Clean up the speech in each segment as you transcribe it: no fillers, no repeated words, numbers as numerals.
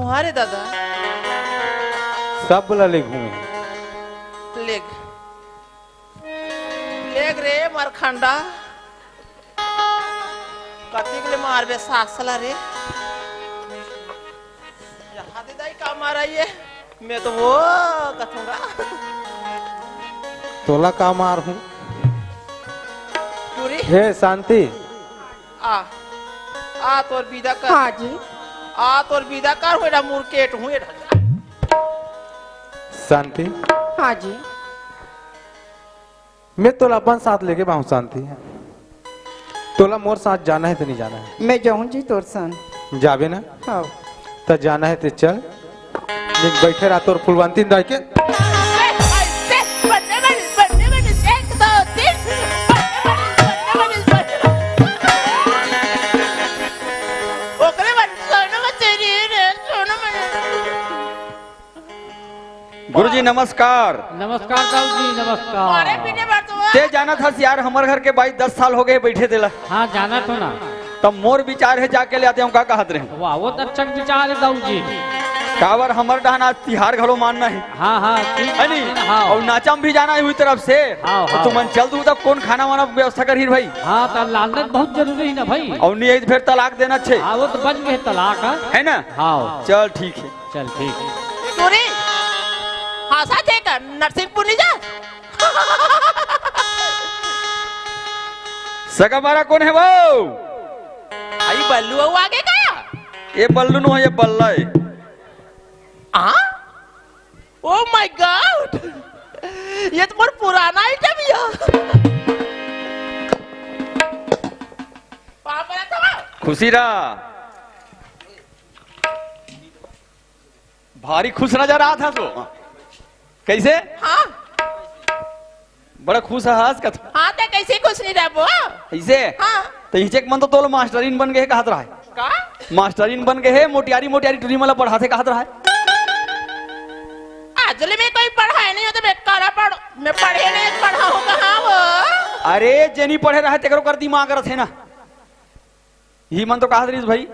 रे दादा सब बोला ले घूमे लेग लेग रे मरखंडा कति के लिए मारबे सासला रे यहाँ दे दाई का मारा ये मैं तो वो कथूंगा तोला का मार हूँ टूरी हे शांति आ तोर विदा कर हाँ जी आ तोर विदा कर होइरा मुरकेट हूँ ये शांति हाँ जी मैं तोला अपन साथ लेके बाहू शांति तोला मोर साथ जाना है तो नहीं जाना है मैं जाऊँ जी तोर सन जाबे ना हाँ तो जाना है तो चल नहीं बैठे रहा तोर फुलवंती दाई के गुरुजी नमस्कार। नमस्कार दाऊ जी नमस्कार। ते जाना था यार हमारे घर के भाई 10 साल हो गए बैठे दिला। हाँ जाना तो ना तब मोर विचार है जाके ले आते हूँ का कहत रहे वाह वो तो अच्छा विचार है दाऊ जी। कावर हमार डहाना तिहार घलो मानना है हाँ हाँ ठीक है नहीं हाँ और नाचम भी जाना है हुई तरफ से हाँ, तो हाँ। तुम चल दू तब कौन खाना वाना व्यवस्था कर भाई हाँ तो लालच बहुत जरूरी है ना भाई और नहीं फिर तलाक देना छे हाँ वो तो बच गए तलाक है ना हाँ चल ठीक है चल ठीक है टूरी हाँ साथ है का नरसिंहपुर नहीं जा सगा मारा कौन है वो आई बल्लू वो आगे गया ये बल्लू नो है ये बल्ला है ओह माय गॉड ये तो बहुत पुराना आइटम है पापा था खुशी रहा भारी खुश नजर आ था तो कैसे हाँ बड़ा खुश है हंस का हाँ तो कैसे कुछ नहीं रहा वो ऐसे हाँ तो हिचे मन तो तोल मास्टरीन बन गए कहत रहा है का मास्टरीन बन गए है मोटियारी मोटियारी टूरी मला पढ़ाते कहत रहा है आजले में कोई पढ़ाई नहीं हो तो मैं काला पढ़ मैं पढ़े नहीं पढ़ा हूँ कहाँ वो अरे जेनी पढ़े रहे तेकरो कर दिमाग रहे ना ही मन तो कहत रही भाई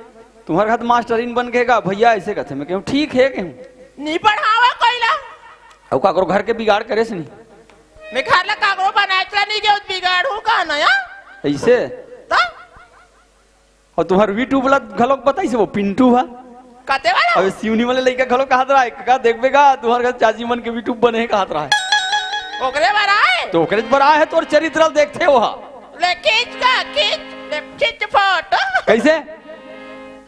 तुम्हारे घर मास्टरीन बन गएगा भैया ऐसे कहते मैं कहूँ ठीक है कहूँ नहीं पढ़ावा कोई ला अब काकरो घर के बिगाड़ करे से नहीं मैं घर ला कागरो बनाए चला नहीं जो बिगाड़ हूँ कहाँ ना यार ऐसे तो और तुम्हारे यूट्यूब वाला घलोक बताई से वो पिंटू हुआ कते वाला अब सिवनी वाले लड़का घलोक कहत रहा है का देखबेगा तुम्हारे घर चाची मन के यूट्यूब बने कहत रहा है ओकरे बार आए तो ओकरे पर आए है तोर चरित्र देखते हो ले खींच फोटो कैसे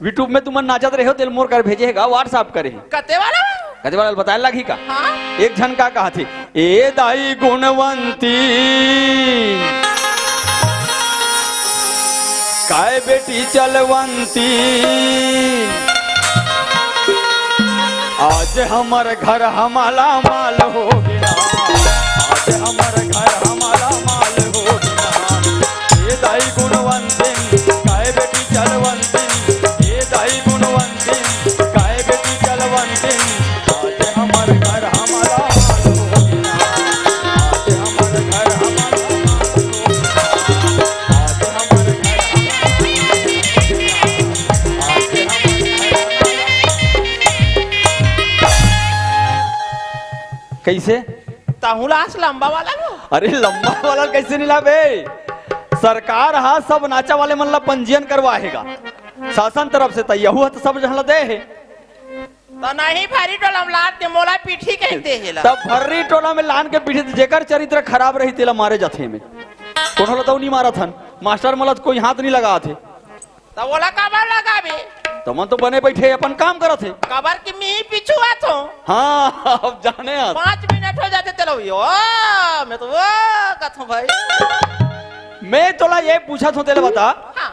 यूट्यूब में तुम नाचत रहे हो दिल मोर कर भेजेगा व्हाट्सएप करे कते वाला कते वाला बताए लगी का हाँ एक झन का कहा थे ए दाई गुणवंती काय बेटी चलवंती आज हमार घर हमारा माल हो गया आज हमार घर हमारा माल हो गया ए दाई गुणवंती काय बेटी चलवंती ए दाई गुणवंती काय बेटी चलवंती आज हमार घर हमारा माल हो गया आज हमार घर हमारा कैसे ताहुलास लंबा वाला वो अरे लंबा वाला कैसे नहीं लाबे सरकार हा सब नाचा वाले मन ला पंजीयन करवाएगा शासन तरफ से तयहू तो सब जहाँ दे है तो नहीं भारी टोलम लाट के मोला पीठी कहते हैं ला तब भर्री टोला में लान के पीछे जेकर चरित्र खराब रही तेला मारे जाते में कौन होला तो नहीं मारा था मास्टर मलत कोई हाथ नहीं लगा थे तो बोला कबर लगा भी तो मन तो बने बैठे अपन काम करत थे कबर की मी पीछू आ तो हाँ अब जाने आप 5 मिनट हो जाते चलो यो मैं तो वो कथू भाई मैं तोला ये पूछा था तेरे बता हाँ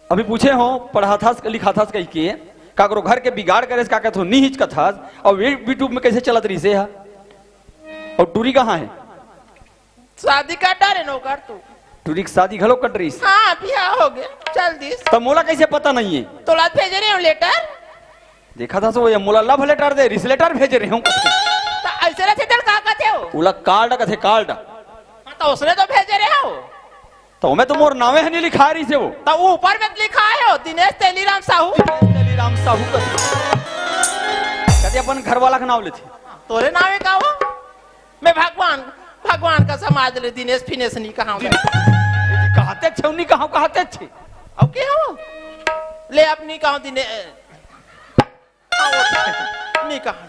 अभी पूछे हो पढ़ा था लिखा था कही के काकरो घर के बिगाड़ करे का कहते हो नहीं हिचका था और यूट्यूब में कैसे चलत रही से है और टूरी कहाँ है शादी का डर है नौकर तू टूरी की शादी घलो कट रही से हाँ बियाह हो गया चल दिस तब मोला कैसे पता नहीं है तो लात भेज रहे हो लेटर देखा था सो ये मोला लव लेटर दे रिस लेटर भेज रहे हूँ तो ऐसे रहते चल का कहते हो उला कार्ड कथे कार्ड हाँ, तो उसने तो भेज रहे हो तो मैं तो मोर नावे है नहीं लिखा रही से वो तो ऊपर में लिखा है हो दिनेश तेलीराम साहू। तेलीराम साहू का कहते अपन घर वाला का नाम लेते तोरे नावे का हो? मैं भगवान का समाज ले दिनेश फिनेश नहीं कहा कहते छे नहीं कहा कहते छे अब के हो ले अपनी कहा दिने नहीं कहा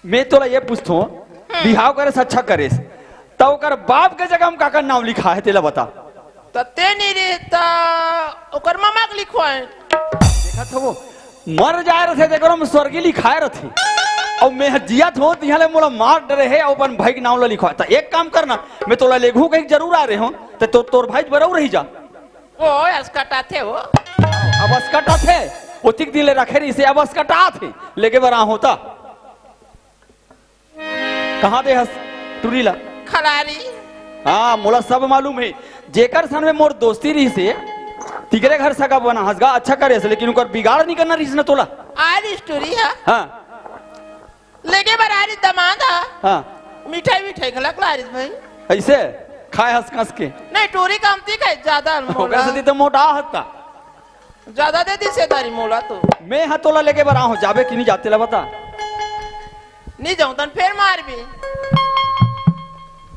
मैं तोला ये पूछतो बिहाव करे से अच्छा करे तो ओकर बाप के जगह हम काका नाम लिखा है तेला बता तो ते नहीं रहता ओकर मामा के लिखवाए देखा था वो मर जाए रहे देखो हम स्वर्गीय लिखाए रहे और मैं जिया थो तिहाले मोला मार डरे है और अपन भाई के नाम ला लिखवा था एक काम करना मैं तोला लेघू कहीं जरूर आ रहे हो तो तोर भाई बराबर रही जा ओ अस्कटा थे वो अब अस्कटा थे ओतिक दिन ले रखे रही से अब अस्कटा थे लेके बरा होता कहाँ दे हस टुरीला खलारी हाँ मोला सब मालूम है जेकर सन में मोर दोस्ती रही से तिगरे घर सका बना हंसगा अच्छा करे से लेकिन उनका बिगाड़ नहीं करना रही ना तोला आज स्टोरी है हाँ लेके बरारी दमादा हाँ मिठाई मिठाई खलक लारिस भाई ऐसे खाए हंस कस के नहीं टोरी कामती का ज्यादा होगा से तो मोटा हत्ता ज्यादा दे दी सेदारी मोला तो मैं हाँ तोला लेके बरा हूँ जाबे कि नहीं जाते ला बता नहीं जाऊं तन फिर मार भी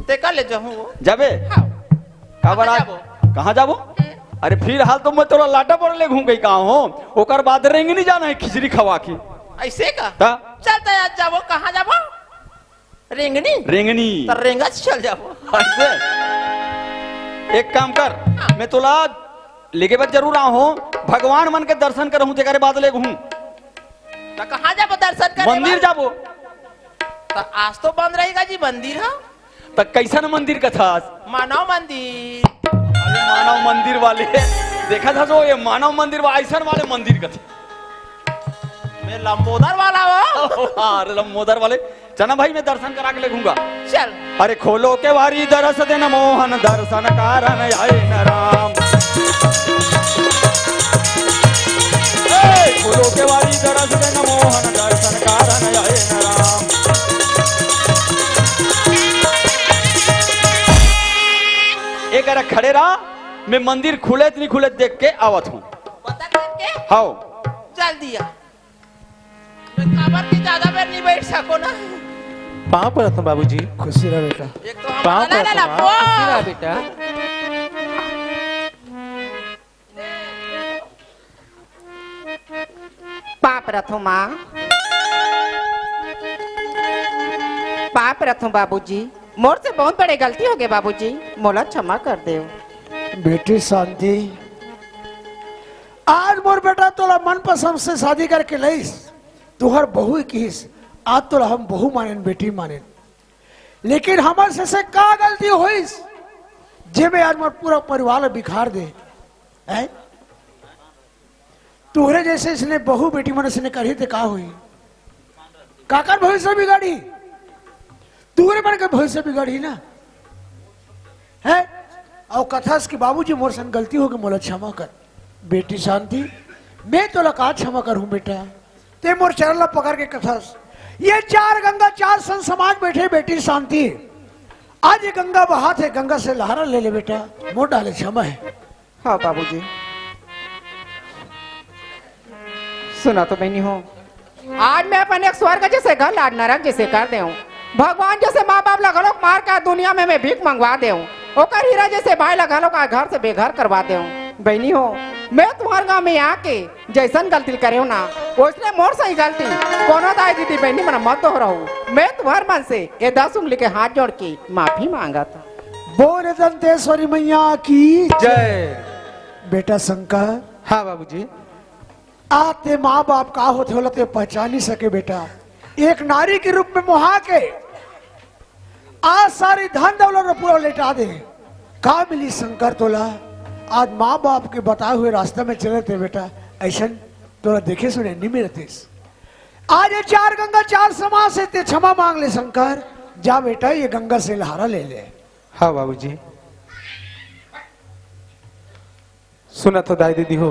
ते कर ले जाऊं जाबे हाँ। काबर आज कहाँ जाबो अरे फिर हाल तो मैं तोला लाटा पड़ ले घूम गई कहाँ हो ओकर बाद रेंग नहीं जाना है खिचड़ी खवा की ऐसे का ता? चलता आज जाबो कहाँ जाबो रेंगनी रेंगनी तो रेंगा से चल जाबो ऐसे एक काम कर हाँ। मैं तोला लेके बच जरूर आ हूँ भगवान मन के दर्शन करहूँ तेरे बाद ले घूम तो कहाँ जाबो दर्शन करने मंदिर जाबो तो आज तो बंद रहेगा जी मंदिर है तो कैसा मंदिर का था मानव मंदिर अरे मानव मंदिर वाले देखा था जो ये मानव मंदिर ऐसा वाले मंदिर का था मैं लंबोदर वाला हो अरे लंबोदर वाले चना भाई मैं दर्शन करा के ले घूंगा चल अरे खोलो के वारी दरस देन मोहन दर्शन कारण आए न राम खोलो के वारी दरस देन मोहन दर्शन कारण आए न राम एक अरे खड़े रहा मैं मंदिर खुले नहीं खुले देख के आवत हूँ पता करके हाओ चल दिया मैं खबर की ज्यादा देर नहीं बैठ सको ना पाँव पर रखो बाबूजी। खुशी रह बेटा एक तो हम पाँव ला पर ला रखो, ला बेटा पाप रथो माँ पाप रथो बाबूजी मोर से बहुत बड़े गलती हो गए बाबूजी मोला क्षमा कर दे बेटी शांति आज मोर बेटा तोला मन पसंद से शादी करके लईस तुहर बहू कीस आज तोला हम बहू मानेन बेटी मानेन लेकिन हमार से का गलती होइस जे में आज मोर पूरा परिवार बिखार दे है तुहरे जैसे इसने बहू बेटी मन से करी थे का हुई काकर भविष्य बिगाड़ी तुहरे मन के भविष्य बिगाड़ी ना है और कथास की बाबूजी मोर सन गलती हो गई मोला क्षमा कर बेटी शांति मैं तो लगा क्षमा करूं बेटा ते मोर चरण पकड़ के कथास ये चार गंगा चार सन समाज बैठे बेटी शांति आज ये गंगा बहात है गंगा से लहरा ले ले बेटा मोर डाले क्षमा है हाँ बाबूजी सुना तो मैंने हो आज मैं अपने एक स्वर्ग जैसे घर आज नरक जैसे कर दे भगवान जैसे माँ बाप लगा लो मार का दुनिया में मैं भीख मंगवा दे ओकर हीरा जैसे भाई लगा लो का घर से बेघर करवा दे बहनी हो मैं तुम्हारे गांव में आके जैसन गलती करे हो ना उसने मोर सही गलती कोनो दाई दीदी बहनी मना मत दोहराऊ मैं तुम्हारे मन से ये 10 उंगली के हाथ जोड़ के माफी मांगा था बोल दंतेश्वरी मैया की जय। बेटा शंकर हाँ बाबूजी। आते माँ बाप का होते होला ते पहचान नहीं सके बेटा एक नारी के रूप में मुहा के आज सारी धन दौलत पूरा लेटा दे का मिली शंकर तोला आज माँ बाप के बताए हुए रास्ते में चले थे बेटा ऐसा तोला देखे सुने नहीं मिलते आज ये चार गंगा चार समाज से ते क्षमा मांग ले शंकर जा बेटा ये गंगा से लहारा ले ले हाँ बाबूजी। सुना तो दाई दीदी हो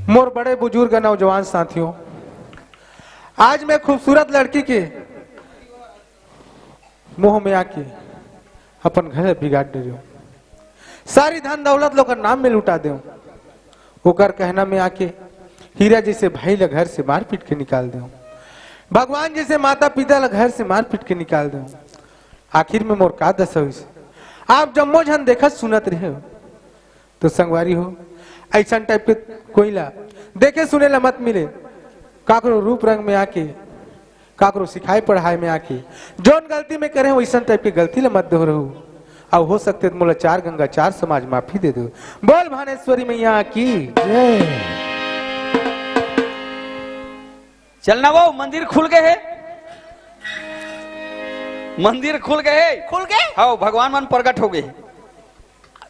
मोर बड़े बुजुर्ग नौजवान साथियों आज मैं खूबसूरत लड़की के मुंह में आके अपन घर बिगाड़ दे रहे सारी धन दौलत लोग नाम में लुटा दे ओकर कहना में आके हीरा जैसे भाई ला घर से मार पीट के निकाल दे भगवान जैसे माता पिता ला घर से मार पीट के निकाल दे आखिर में मोर का दशा हुई आप जम्मो झन देखत सुनत रहे हो तो संगवारी हो ऐसा टाइप के कोई ला देखे सुने ला मत मिले काकरो रूप रंग में आके काकरो सिखाए पढ़ाई में आके जौन गलती में करे वैसा टाइप की गलती ला मत दो रहू अब हो सकते तो मोला 4 गंगा 4 समाज माफी दे दो बोल भानेश्वरी मैया की जय। चलना वो मंदिर खुल गए है, मंदिर खुल गए है। खुल गए हाँ भगवान मन प्रकट हो गए।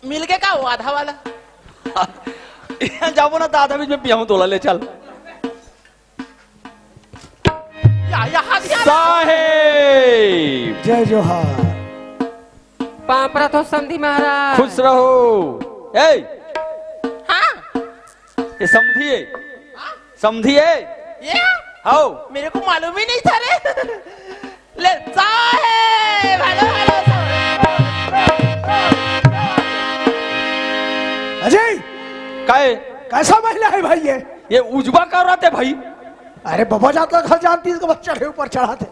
मिल के का वो आधा वाला यहाँ जाओ ना तो आधा बीच में पियाऊं तोला ले चल। यहाँ साहेब जय जोहार। पापड़ा तो समधी महाराज। खुश रहो। ए हाँ ये समधी है, समधी है। ये आओ मेरे को मालूम ही नहीं था रे ले साहेब हेलो हेलो अजय काहे कैसा महिला है भाई ये उजवा कर रहा थे भाई। अरे बाबा जात घर जानती इसको बच्चा चढ़े ऊपर चढ़ाते।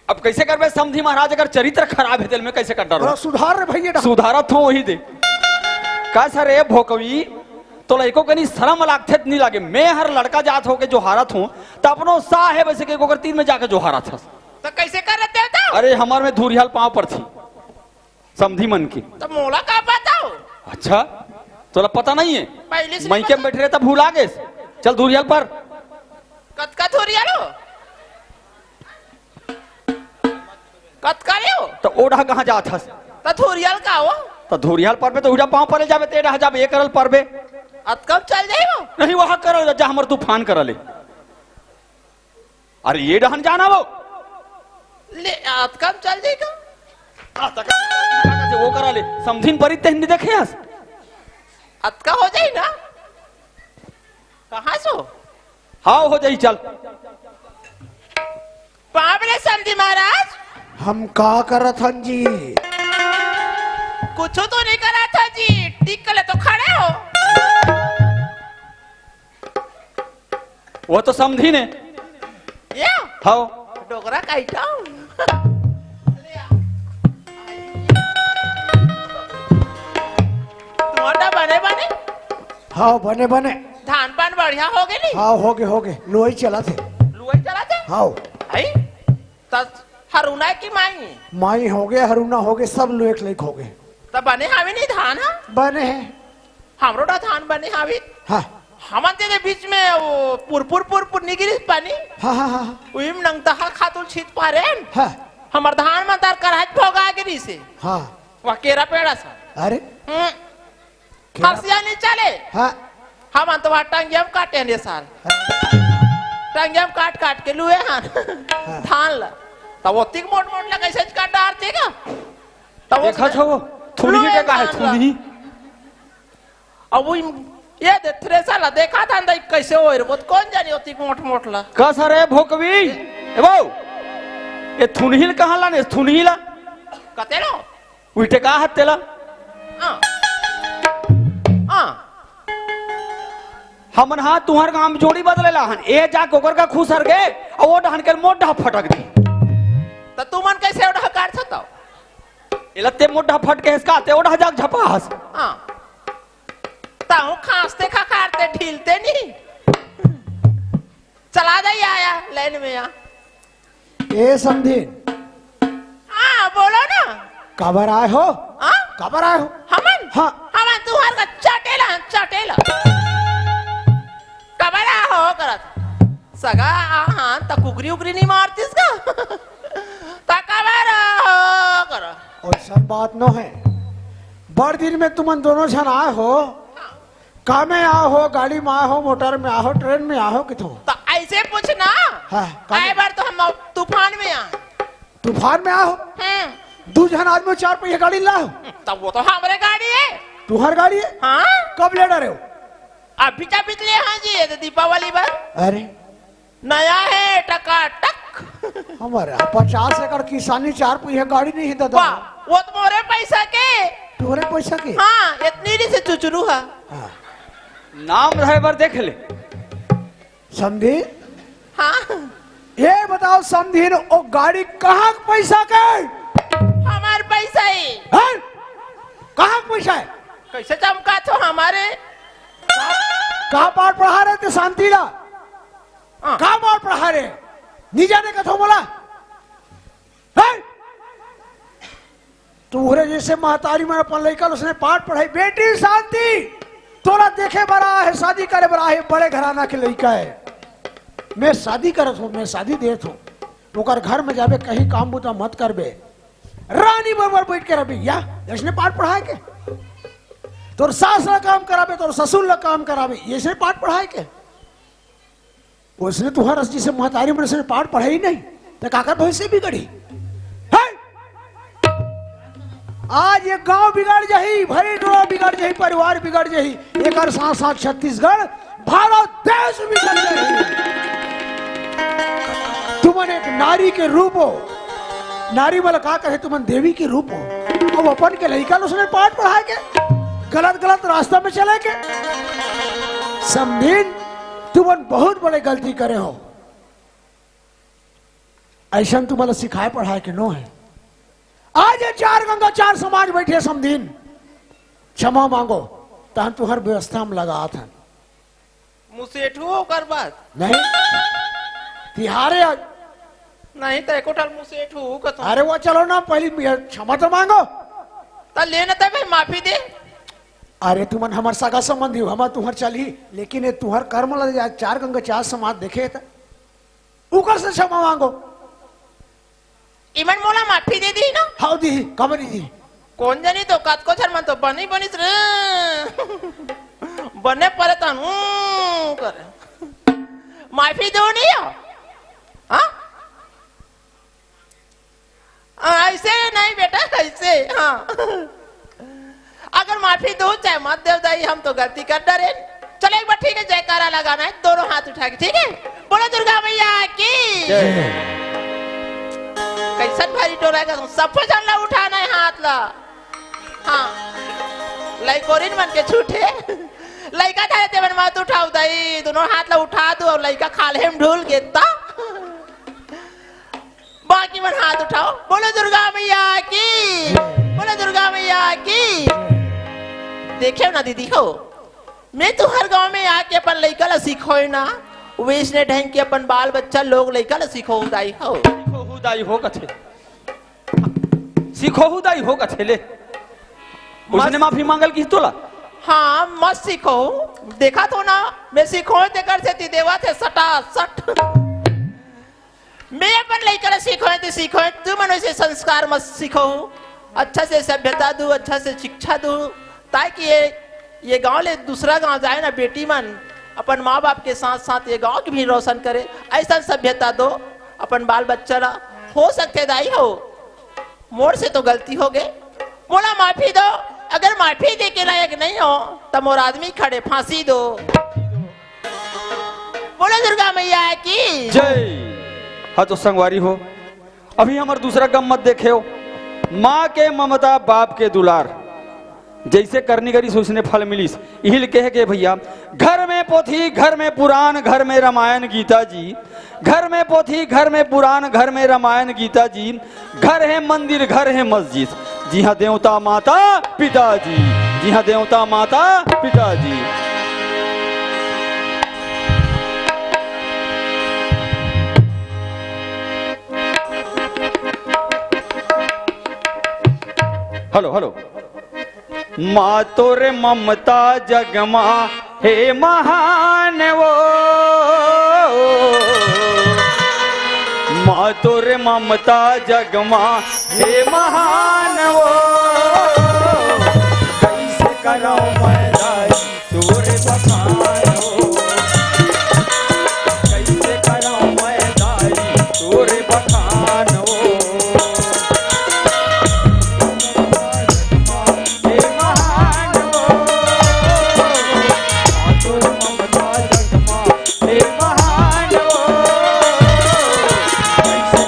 अब कैसे कर समधी महाराज अगर चरित्र खराब है दिल में कैसे कर थोड़ा डरो सुधार रे भैया। सुधारत हो वही दे का सर ए भोकवी तो लड़को कनी शर्म लागथे नहीं लागे। मैं हर लड़का जात हो के जो हारत हूँ तो अपनो सा है वैसे के गोकर 3 में जाके जो हारा था। तो कैसे कर रहे थे अरे हमार में धूरियाल पांव पर थी समधी मन की। तो मोला का बताओ अच्छा तोला पता नहीं है पहले से मई के बैठे रहे तब भूला गए। चल धूरियाल पर कतका थोड़ी आलो कतका लियो तो ओढ़ा कहाँ जात हस तो थोड़ियाल का हो तो धूरियाल पर पे तो उजा पांव पर जावे तेरा जावे ये करल पर बे अतकब चल जाइयो नहीं वहां करल जा हमर तूफान करले। अरे ये डहन जाना वो ले अतकब चल जाइयो वो करा ले समझिन परित हिंदी देखे हस अतका हो जाए ना कहाँ सो हाँ हो जाई चल। पावले समझी महाराज हम का करत हन जी। कुछ तो नहीं करा था जी टिक ले तो खड़े हो वो तो समझी ने ये हाँ डोगरा काइटा तुम्हारा बने बने हाँ बने बने धान पान बढ़िया हो गए नहीं हाँ हो गए लोही चला थे। लुआई चला थे हाँ आई तब हरुना की माई माई हो गए हरूना हो गए सब लोहे के लेक हो गए। तब बने हावी नहीं धान हा बने हैं हमरो डा धान बने हावी हाँ हमन ते बीच में वो पुर निगिरी पानी हाँ हाँ हाँ उइम नंगता खातुल छीत पारे हाँ हमर धान में तार कराज भोगा गिरी से हाँ वह केरा पेड़ा सा अरे हर्षिया नहीं चले हाँ हम तो वहाँ टंगियम काटे ने साल टंगियम काट काट के लुए हन धान ला तब वो तिक मोट मोट लगा कैसे काट डालते का तब देखा था वो थोड़ी ही जगह है थोड़ी। अब वो ये दे थ्रेसर ला देखा था अंदर कैसे हो रहे वो कौन जाने होती मोट मोट ला का सर है भोकवी ए वो ये थुनहिल कहाँ लाने थुनहिला कते लो उल्टे का हाथ तेला हमन हाँ तुहर काम जोड़ी बदले ला हन ए जा कोकर का खुश हर गए और वो डहन के मोटा फटक दी तो तू मन कैसे उड़ा काट सकता इलते मोटा फट के इसका ते ओढ़ा जाग झपा हस हाँ ताऊ खांसते खखारते ढीलते नहीं चला जाइए आया लाइन में आ ए समझे हाँ बोलो ना कबर आए हो हाँ कबर आए हो हमन हाँ हमन तुहार का चटेला कबरा हो करत सगा हाँ त कुकरी उकरी नहीं मारतीस का ता कबरा हो कर ऐसा बात न है बड़ दिन में तुम दोनों जन आए हो कार में आए हो गाड़ी में आए हो मोटर में आए हो ट्रेन में आए हो कितो तो ऐसे पूछना हाँ, आए बार तो हम तूफान में आए तूफान में आओ 2 जन आदमी 4 पहिया गाड़ी लाओ तब वो तो हमारे गाड़ी है तुहर गाड़ी है हाँ कब ले डरे हो अभी चा पिछले हाँ जी ये तो दीपावली पर अरे नया है टकाटक हमारे 50 एकड़ किसानी 4 पहिया गाड़ी नहीं है दादा। वाह, वो तो मोरे पैसा के। तोरे पैसा के? हाँ, इतनी नहीं से चुचरू है। नाम रहे बार देख ले। समझी? हाँ, ये बताओ समझी न, वो गाड़ी कहाँ के पैसा के? हमारे पैसा ही। हैं? कहाँ के पैसा है? कैसे चमका तो हमारे। कहाँ पाठ पढ़ा रहे थे शांति ला? हाँ। कहाँ पाठ पढ़ा रहे? नहीं जाने का तो बोला है? तोरे जैसे महतारी में अपन लड़का उसने पाठ पढ़ाई। बेटी शांति, तोरा देखे बड़ा है, शादी करे बड़ा है, बड़े घराना के लड़का है। मैं शादी करत हूँ, मैं शादी देत हूँ, ओकर घर में जाबे कहीं काम बुता मत करबे, रानी बरबर बैठ के रबी या इसने पाठ पढ़ाए के? तोर सास ला काम कराबे, तोर ससुर ला काम कराबे, इसने पाठ पढ़ाए के? उसने तुहार जैसे महतारी में उसने पाठ पढ़ाई नहीं तो काकर भविष्य बिगड़ी है? आज ये गांव बिगड़ जाही, भरी डोरा बिगड़ जाही, परिवार बिगड़ जाही, एक साथ साथ छत्तीसगढ़ भारत देश बिगड़ जाही। तुमन एक नारी के रूप हो, नारी वाला का कहे तुमन देवी के रूप हो। अब अपन के लड़का उसने पाठ पढ़ाए के गलत गलत रास्ता में चले के? समझीन, तुमन बहुत बड़े गलती करे हो। ऐसा तुम्हारा सिखाए पढ़ाए के नो है। आज ये 4 गंगा 4 समाज बैठे समझीन, क्षमा मांगो तहन तुहर व्यवस्था में लगा था मुसेठू होकर बात नहीं तिहारे आज। नहीं तो एको टाल मुसेठू का तो। अरे वो चलो ना, पहली क्षमा तो मांगो। तो लेना था भाई, माफी दे। अरे तुमन हमार सगा संबंधी हो, हमार तुहर चली, लेकिन ये तुहर कर्म लग 4 गंगा 4 समाज देखे था, उकर से क्षमा मांगो। इमन मोला माफी दे दी ना। हाउ दी कमरी दी कौन जानी तो कात को शर्मा तो बनी बनी रे बने परे तन कर माफी दो नहीं हो। हाँ, ऐसे नहीं बेटा, ऐसे। हाँ, अगर माफी दो चाहे मत दे दाई, हम तो गलती कर डरे। चलो एक बार ठीक है, जयकारा लगाना है, दोनों हाथ उठा के, ठीक है? बोलो दुर्गा मैया की। कैसन भारी टोला सब जानला उठाना है हाथ ला। हाँ, लइकोरिन मन के छूटे लइका था ते मन मत उठाओ दाई, दोनों हाथ ला उठा दो और लइका खाले में ढूल के ता बाकी मन हाथ उठाओ। बोलो दुर्गा मैया की, बोलो दुर्गा मैया की। देखे ना दीदी हो, मैं तो हर गांव में आके अपन लइका ला सिखोए ना, वैसने ढंग के अपन बाल बच्चा लोग लइका ला सिखो दाई हो। दाई हो कथे सीखो दाई हो कथे ले। उसने माफी मांगल की तोला? हाँ, मत सीखो। देखा तो ना, मैं सीखो ते कर से देवा थे सटा सट। मैं अपन लइका सीखो ते सीखो, तू मन से संस्कार मत सीखो। अच्छा से सभ्यता दू, अच्छा से शिक्षा दू, ताकि ये गांव ले दूसरा गांव जाए ना बेटी मन, अपन माँ बाप के साथ साथ ये गांव की भी रोशन करे। ऐसा सभ्यता दो अपन बाल बच्चा ला। हो सकते दाई हो, मोर से तो गलती हो गई, मोला माफी दो। अगर माफी दे के लायक नहीं हो तो मोर आदमी खड़े फांसी दो। बोलो दुर्गा मैया की जय। हाँ तो संगवारी हो, अभी हमार दूसरा गम मत देखे हो। माँ के ममता, बाप के दुलार, जैसे करनी करी सोचने फल मिलीस। यही कहे के भैया, घर में पोथी, घर में पुराण, घर में रामायण गीता जी। घर में पोथी, घर में पुराण, घर में रामायण गीता जी। घर है मंदिर, घर है मस्जिद। जी हाँ, देवता माता पिताजी। जी हाँ, देवता माता पिताजी। Hello hello. माँ तोरे ममता जगमा हे महान वो, माँ तोरे ममता जगमा हे महान वो। कैसे कराऊं मैं दाई तोरे बखान हो, कैसे कराऊं मैं दाई तोरे बखान हो। कैसे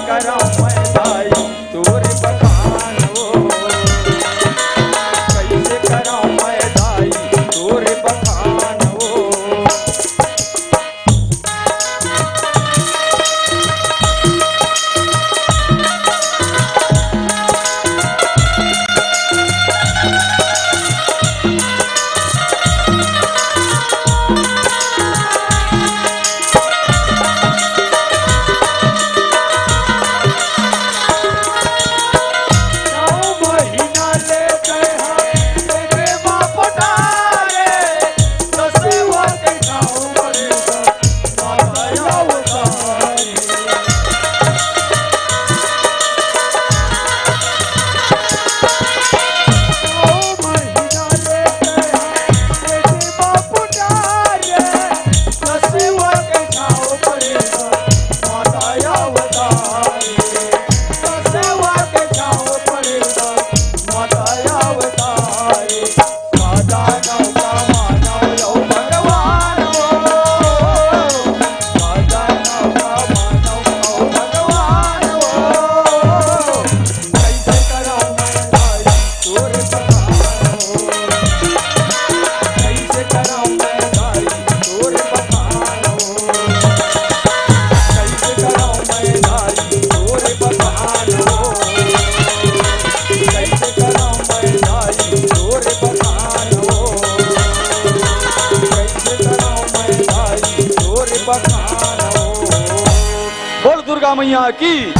शीतला मैया की।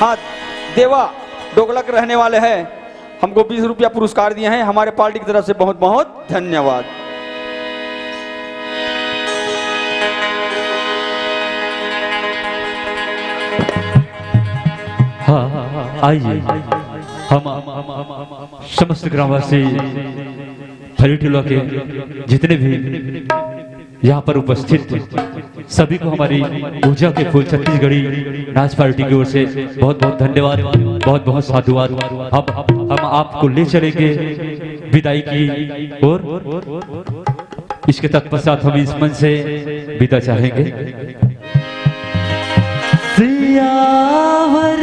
हाँ, देवा डोगला के रहने वाले हैं, हमको 20 रुपया पुरस्कार दिए हैं, हमारे पार्टी की तरफ से बहुत बहुत धन्यवाद। हाँ आइए, हम समस्त ग्रामवासी फरीटोला के जितने भी यहाँ पर उपस्थित सभी को हमारी ऊर्जा के फूल छत्तीसगढ़ी नाच पार्टी की ओर से बहुत बहुत धन्यवाद, बहुत बहुत साधुवाद। अब हम आपको ले चलेंगे विदाई की ओर। इसके तत्पश्चात हम इस मन से विदा चाहेंगे। सियावर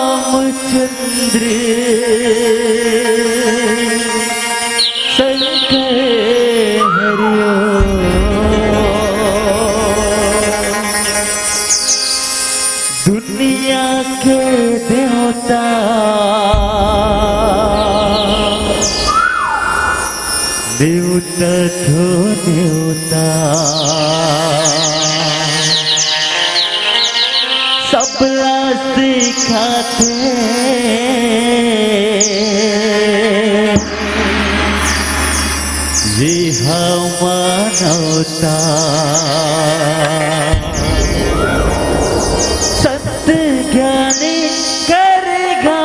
रामचंद्र शंकर हरिओ, दुनिया के देवता देवता तो देवता सबला सिखाते ये मानवता। सत्य ज्ञानी करेगा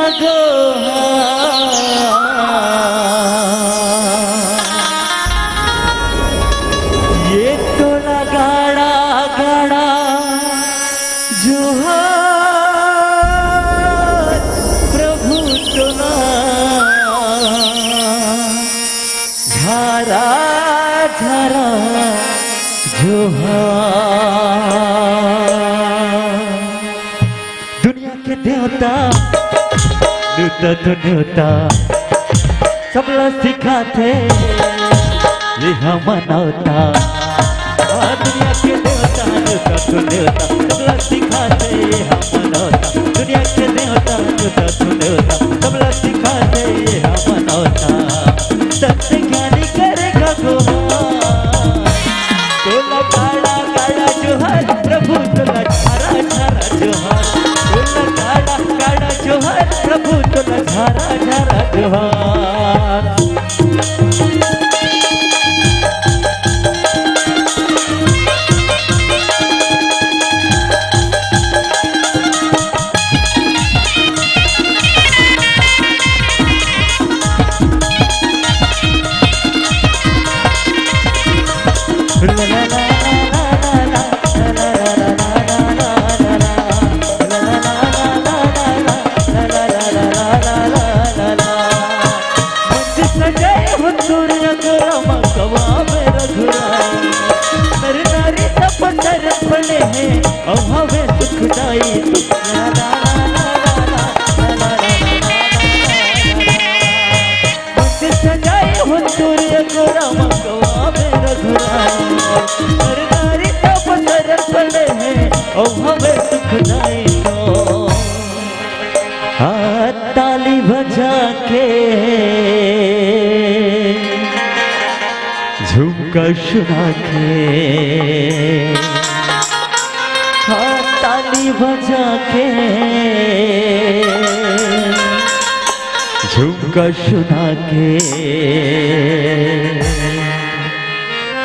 ये तो लगाड़ा गाड़ा जोहार प्रभु तोला झारा झारा जोहार। दुनिया के देवता न्योता तो न्योता सबला सिखाते ये हम मनौता। दुनिया के देवता न्योता तो न्योता सबला सिखाते ये हम मनौता। दुनिया के देवता न्योता तो न्योता सबला सिखाते ये हम मनौता। सत्य ज्ञानी करेगा गुहार, तोला काड़ा काड़ा जोहार प्रभु तोला झारा झारा जोहार। तोला काड़ा काड़ा जोहार प्रभु तोला झारा झारा जोहार। ताली बजा के झुमका सुना के, हाँ ताली बजा के झुमका सुना के,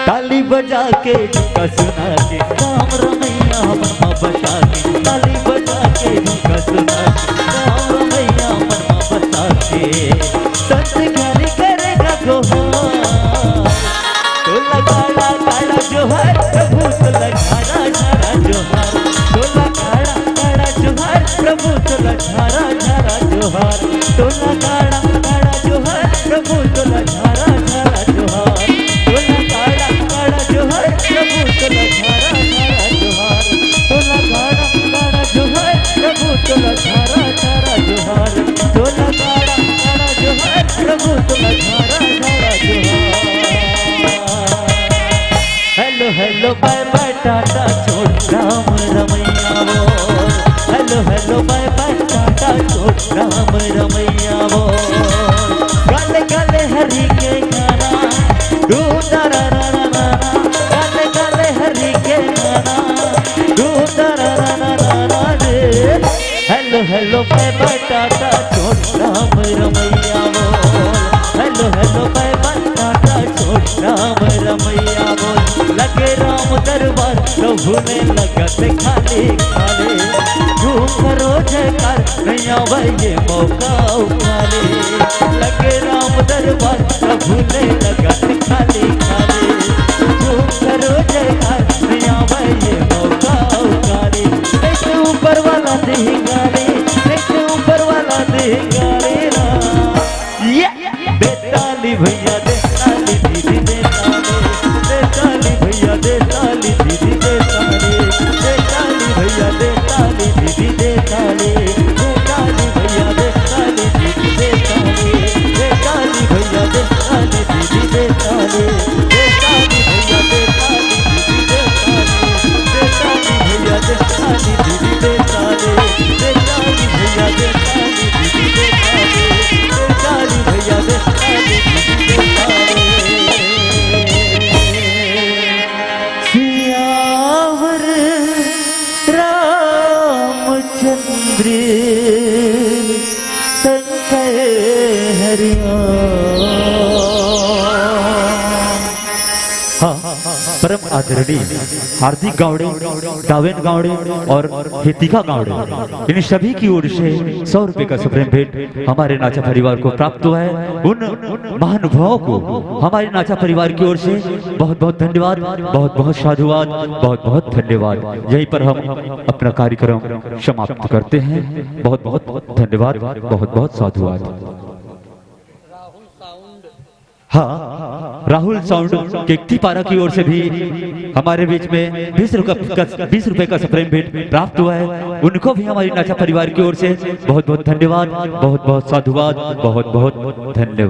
ताली बजा के झुमका सुना के राम रमैया मनमा बसा के। ताली बजा के झुमका सुना के राम रमैया मनमा बसा के। सत्य ज्ञानी करेगा गुहार, तोला काड़ा काड़ा जोहार प्रभु तोला झारा झारा जोहार। तोला काड़ा काड़ा जोहार प्रभु तोला झारा झारा जोहार। तोला काड़ा काड़ा जोहार प्रभु तोला झारा झारा जोहार। तोला काड़ा काड़ा जोहार प्रभु तोला झारा झारा जोहार। तोला काड़ा काड़ा जोहार प्रभु तोला झारा झारा जोहार। तोला काड़ा काड़ा जोहार प्रभु तोला झारा झारा जोहार। Hello hello bye bye tata छोड़ राम रमैया बोल। Hello hello bye bye tata छोड़ राम रमैया बोल। गाले गाले हरि के गाना डू रा रा रा रा रा, गाले गाले झूमे लगत खाली खाली झूम करो जयकार नैया भाई ये मौका उखाले लगे राम दरबार भूले लगत खाली खाली झूम करो जयकार नैया भाई ये मौका उखाले ऐसे ऊपर वाला देगाले ऐसे ऊपर वाला देगाले ना बेताली भैया देताली दीदी देताली भैया देताली दीदी देताली भैया देताली दीदी देताली भैया देताली दीदी देताली भैया देताली दीदी देताली भैया देताली दीदी देताली भैया देताली दीदी देताली भैया देताली दीदी देताली भैया देताली दीदी देताली सियावर रामचंद्र संकय हरिया परम आदरणीय हार्दिक गावड़े दावेन गावड़े और हेतिका गावड़े इन सभी की ओर से 100 रुपए का सुप्रीम भेंट हमारे नाचा परिवार को प्राप्त हुआ है। उन महानुभावों को हमारे नाचा परिवार की ओर से बहुत बहुत धन्यवाद, बहुत बहुत साधुवाद, बहुत बहुत धन्यवाद। यहीं पर हम अपना कार्यक्रम समाप्त करते हैं। बहुत बहुत धन्यवाद, बहुत बहुत साधुवाद। हाँ, राहुल साउंड केकटीपारा की ओर से भी हमारे बीच में 20 रुपए का सुप्रीम भेंट प्राप्त हुआ है। उनको भी हमारी नाचा परिवार की ओर से बहुत बहुत धन्यवाद, बहुत बहुत साधुवाद, बहुत बहुत धन्यवाद।